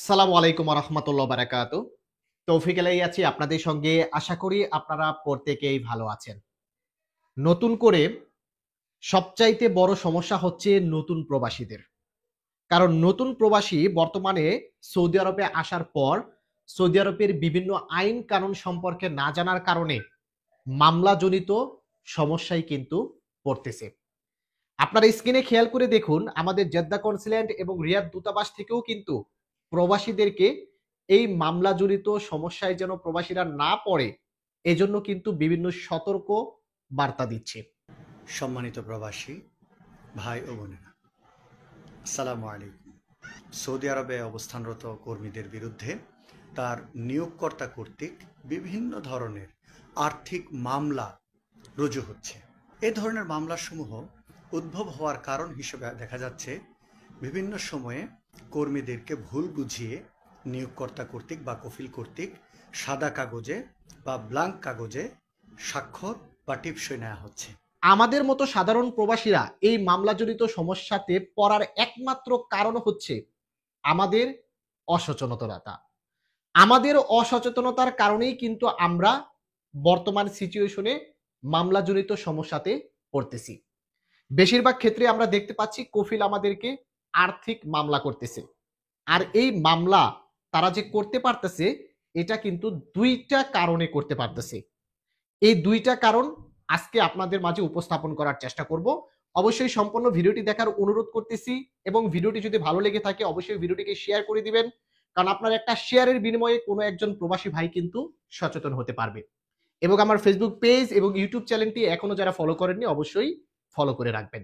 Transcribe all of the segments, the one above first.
আসসালামু আলাইকুম ওয়া রাহমাতুল্লাহি ওয়া বারাকাতুহু। তৌফিক এলাই আছি আপনাদের সঙ্গে। আশা করি আপনারা প্রত্যেকেই ভালো আছেন। নতুন করে সবচাইতে বড় সমস্যা হচ্ছে নতুন প্রবাসীদের। কারণ নতুন প্রবাসী বর্তমানে সৌদি আরবে আসার পর সৌদি আরবের বিভিন্ন আইন কানুন সম্পর্কে না জানার কারণে মামলাজনিত সমস্যায় কিন্তু পড়তেছে। আপনারা স্ক্রিনে খেয়াল করে দেখুন আমাদের জেদ্দা কনস্যুলেট এবং রিয়াদ দূতাবাস থেকেও কিন্তু প্রবাসীদেরকে এই মামলা জড়িত সমস্যায় যেন প্রবাসীরা না পড়ে এজন্য কিন্তু বিভিন্ন সতর্ক বার্তা দিচ্ছে। সম্মানিত প্রবাসী ভাই ও বোনেরা, আসসালামু আলাইকুম। সৌদি আরবে অবস্থানরত কর্মীদের বিরুদ্ধে তার নিয়োগকর্তা কর্তৃক বিভিন্ন ধরনের আর্থিক মামলা রুজু হচ্ছে। এ ধরনের মামলাসমূহ উদ্ভব হওয়ার কারণ হিসেবে দেখা যাচ্ছে বিভিন্ন সময়ে কর্মীদেরকে ভুল বুঝিয়ে নিয়োগকর্তা কর্তৃক বা কফিল কর্তৃক সাদা কাগজে বা ব্ল্যাঙ্ক কাগজে স্বাক্ষর বা টিপসই নেওয়া হচ্ছে। আমাদের মতো সাধারণ প্রবাসীরা এই মামলা জড়িত সমস্যাতে পড়ার একমাত্র কারণ হচ্ছে আমাদের অসচেতনতা। আমাদের অসচেতনতার কারণেই কিন্তু আমরা বর্তমান সিচুয়েশনে মামলা জড়িত সমস্যাতে পড়তেছি। বেশিরভাগ ক্ষেত্রে আমরা দেখতে পাচ্ছি কফিল আমাদেরকে আর্থিক মামলা করতেছে। আর এই মামলা তারা যে করতে পারতেছে এটা কিন্তু দুইটা কারণে করতে পারতেছে। এই দুইটা কারণ আজকে আপনাদের মাঝে উপস্থাপন করার চেষ্টা করব। অবশ্যই সম্পূর্ণ ভিডিওটি দেখার অনুরোধ করতেছি এবং ভিডিওটি যদি ভালো লেগে থাকে অবশ্যই ভিডিওটিকে শেয়ার করে দিবেন, কারণ আপনার একটা শেয়ারের বিনিময়ে কোনো একজন প্রবাসী ভাই কিন্তু সচেতন হতে পারবে। এবং আমার ফেসবুক পেজ এবং ইউটিউব চ্যানেলটি এখনো যারা ফলো করেননি অবশ্যই ফলো করে রাখবেন।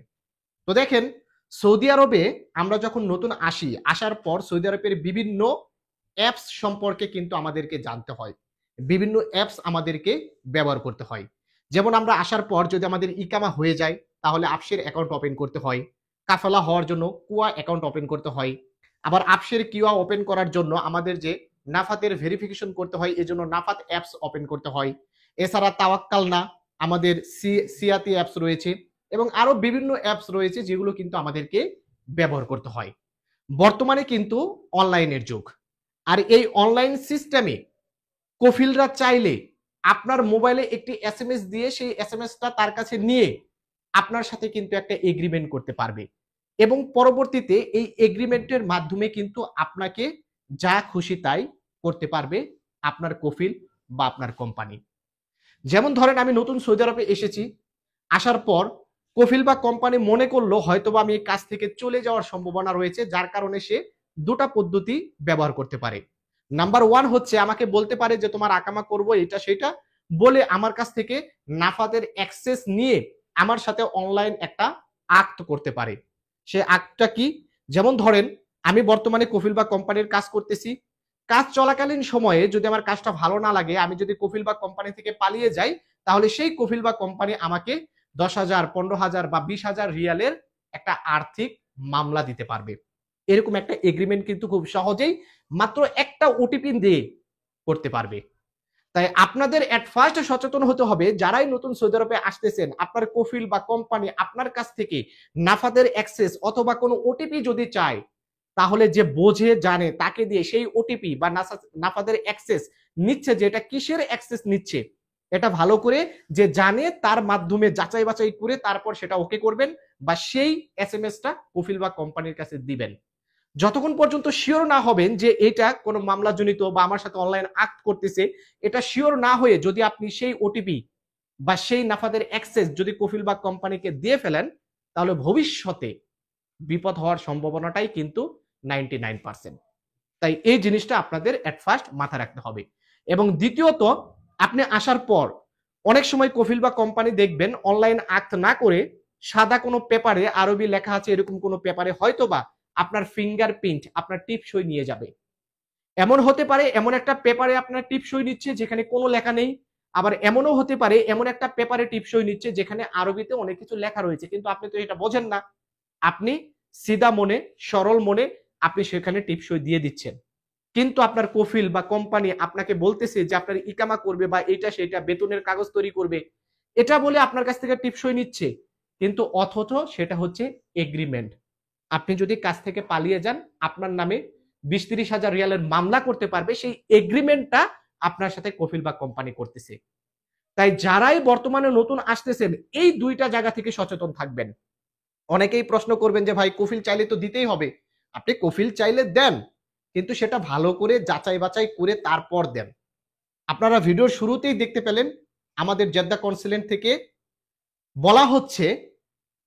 তো দেখেন, সৌদি আরবে আমরা যখন নতুন আসি, আসার পর সৌদি আরবের বিভিন্ন অ্যাপস সম্পর্কে কিন্তু আমাদেরকে জানতে হয়। বিভিন্ন অ্যাপস আমাদেরকে ব্যবহার করতে হয়। যেমন আমরা আসার পর যদি আমাদের ইকামা হয়ে যায় তাহলে আফসের অ্যাকাউন্ট ওপেন করতে হয়। কাফালা হওয়ার জন্য কুয়া অ্যাকাউন্ট ওপেন করতে হয়। আবার আফসের কিউয়া ওপেন করার জন্য আমাদের যে নাফাতের ভেরিফিকেশন করতে হয় এজন্য নাফাত অ্যাপস ওপেন করতে হয়। এছাড়া তাওয়াক্কাল না আমাদের সিয়াতি অ্যাপস রয়েছে এবং আরো বিভিন্ন অ্যাপস রয়েছে যেগুলো কিন্তু আমাদেরকে ব্যবহার করতে হয়। বর্তমানে কিন্তু অনলাইনের যুগ। আর এই অনলাইন সিস্টেমে কফিলরা চাইলে আপনার মোবাইলে একটি এসএমএস দিয়ে সেই এসএমএসটা তার কাছে নিয়ে আপনার সাথে কিন্তু একটা এগ্রিমেন্ট করতে পারবে এবং পরবর্তীতে এই এগ্রিমেন্টের মাধ্যমে কিন্তু আপনাকে যা খুশি তাই করতে পারবে আপনার কফিল বা আপনার কোম্পানি। যেমন ধরেন আমি নতুন সৌদি আরবে এসেছি, আসার পর কফিল বা কোম্পানি মনে করলো হয়তোবা আমি এই কাজ থেকে চলে যাওয়ার সম্ভাবনা রয়েছে, যার কারণে সে দুটা পদ্ধতি ব্যবহার করতে পারে। নাম্বার ওয়ান হচ্ছে আমাকে বলতে পারে যে তোমার আকামা করব এটা সেটা বলে আমার কাছ থেকে নাফাতের অ্যাক্সেস নিয়ে আমার সাথে অনলাইন একটা আক্ট করতে পারে। সে আক্টটা কি? যেমন ধরেন আমি বর্তমানে কফিল বা কোম্পানির কাজ করতেছি, কাজ চলাকালীন সময়ে যদি আমার কাজটা ভালো না লাগে, আমি যদি কফিল বা কোম্পানি থেকে পালিয়ে যাই, তাহলে সেই কফিল বা কোম্পানি আমাকে 10,000, 15,000 বা 20,000 রিয়ালের একটা আর্থিক মামলা দিতে পারবে। এরকম একটা এগ্রিমেন্ট কিন্তু খুব সহজেই মাত্র একটা ওটিপি দিয়ে করতে পারবে। তাই আপনাদের এট ফার্স্ট সচেতন হতে হবে, যারাই নতুন সৌদি আরবে আসতেছেন, আপনার কফিল বা কোম্পানি আপনার কাছ থেকে নাফাদের অ্যাক্সেস অথবা কোনো ওটিপি যদি চায়, তাহলে যে বোঝে জানে তাকে দিয়ে সেই ওটিপি বা নাফাদের অ্যাক্সেস নিচ্ছে, যে এটা কিসের অ্যাক্সেস নিচ্ছে এটা ভালো করে যে জানে তার মাধ্যমে যাচাই বাছাই করে তারপর সেটা ওকে করবেন বা সেই এসএমএসটা কফিল বা কোম্পানির কাছে দিবেন। যতক্ষণ পর্যন্ত শিওর না হবেন যে এটা কোনো মামলাজনিত বা আমার সাথে অনলাইন আক্ট করতেছে, এটা শিওর না হয়ে যদি আপনি সেই ওটিপি বা সেই নাফাদের অ্যাক্সেস যদি কফিল বা কোম্পানিকে দিয়ে ফেলেন, তাহলে ভবিষ্যতে বিপদ হওয়ার সম্ভাবনাটাই কিন্তু 99%। তাই এই জিনিসটা আপনাদের এট ফার্স্ট মাথায় রাখতে হবে। এবং দ্বিতীয়ত, আপনি আসার পর অনেক সময় কফিল বা কোম্পানি দেখবেন অনলাইন আক্ট না করে সাদা কোনো পেপারে আরবি লেখা আছে এরকম কোনো পেপারে হয়তোবা আপনার ফিঙ্গারপ্রিন্ট আপনার টিপ সই নিয়ে যাবে। এমন হতে পারে এমন একটা পেপারে আপনার টিপ সই নিচ্ছে যেখানে কোনো লেখা নেই, আবার এমনও হতে পারে এমন একটা পেপারে টিপ সই নিচ্ছে যেখানে আরবিতে অনেক কিছু লেখা রয়েছে, কিন্তু আপনি তো এটা বোঝেন না। আপনি সিধা মনে সরল মনে আপনি সেখানে টিপ সই দিয়ে দিচ্ছেন, কিন্তু আপনার কফিল বা কোম্পানি আপনাকে বলতেছে যে আপনার ইকামা করবে বা এটা সেটা বেতনের কাগজ তৈরি করবে, এটা বলে আপনার কাছ থেকে টিপ সই নিচ্ছে, কিন্তু অথচ সেটা হচ্ছে এগ্রিমেন্ট। আপনি যদি কাজ থেকে পালিয়ে যান আপনার নামে 20-30 হাজার রিয়ালের মামলা করতে পারবে, সেই এগ্রিমেন্টটা আপনার সাথে কফিল বা কোম্পানি করতেছে। তাই যারাই বর্তমানে নতুন আসতেছেন এই দুইটা জায়গা থেকে সচেতন থাকবেন। অনেকেই প্রশ্ন করবেন যে ভাই কফিল চাইলে তো দিতেই হবে। আপনি কফিল চাইলে দেন, কিন্তু সেটা ভালো করে যাচাই বাছাই করে তারপর দেন। আপনারা ভিডিওর শুরুতেই দেখতে পেলেন আমাদের জেদ্দা কনসুলেট থেকে বলা হচ্ছে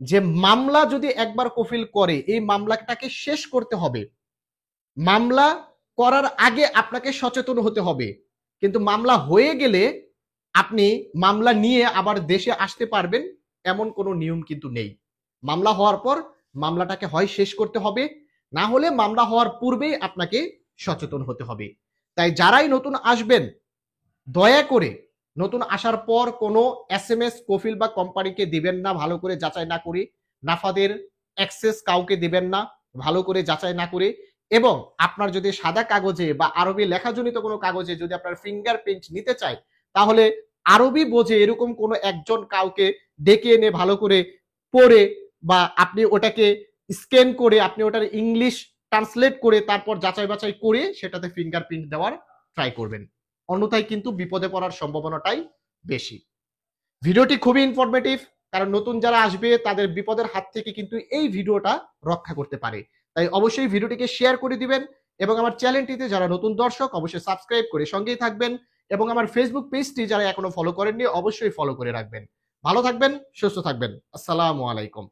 যে মামলা যদি একবার কফিল করে এই মামলাটাকে শেষ করতে হবে। মামলা করার আগে আপনাকে সচেতন হতে হবে, কিন্তু মামলা হয়ে গেলে আপনি মামলা নিয়ে আবার দেশে আসতে পারবেন এমন কোনো নিয়ম কিন্তু নেই। মামলা হওয়ার পর মামলাটাকে হয় শেষ করতে হবে, না হলে মামলা হওয়ার পূর্বেই আপনাকে সচেতন হতে হবে। তাই যারাই নতুন আসবেন দয়া করে নতুন আসার পর কোনো SMS কফিল বা কোম্পানিকে দিবেন না ভালো করে যাচাই না করে, নাফাদের অ্যাক্সেস কাউকে দিবেন না ভালো করে যাচাই না করে, এবং আপনার যদি সাদা কাগজে বা আরবি লেখাজনিত কোনো কাগজে যদি আপনার ফিঙ্গারপ্রিন্ট নিতে চায়, তাহলে আরবি বোঝে এরকম কোনো একজন কাউকে ডেকে এনে ভালো করে পড়ে বা আপনি ওটাকে স্ক্যান করে আপনি ওটার ইংলিশ ট্রান্সলেট করে তারপর যাচাই বাছাই করে সেটাতে ফিঙ্গারপ্রিন্ট দেওয়ার ট্রাই করবেন। অন্যথায় কিন্তু বিপদে পড়ার সম্ভাবনাটাই বেশি। ভিডিওটি খুবই ইনফরমেটিভ, কারণ নতুন যারা আসবে তাদের বিপদের হাত থেকে কিন্তু এই ভিডিওটা রক্ষা করতে পারে। তাই অবশ্যই ভিডিওটিকে শেয়ার করে দিবেন এবং আমার চ্যানেলটিতে যারা নতুন দর্শক অবশ্যই সাবস্ক্রাইব করে সঙ্গেই থাকবেন এবং আমার ফেসবুক পেজটি যারা এখনো ফলো করেননি অবশ্যই ফলো করে রাখবেন। ভালো থাকবেন, সুস্থ থাকবেন। আসসালামু আলাইকুম।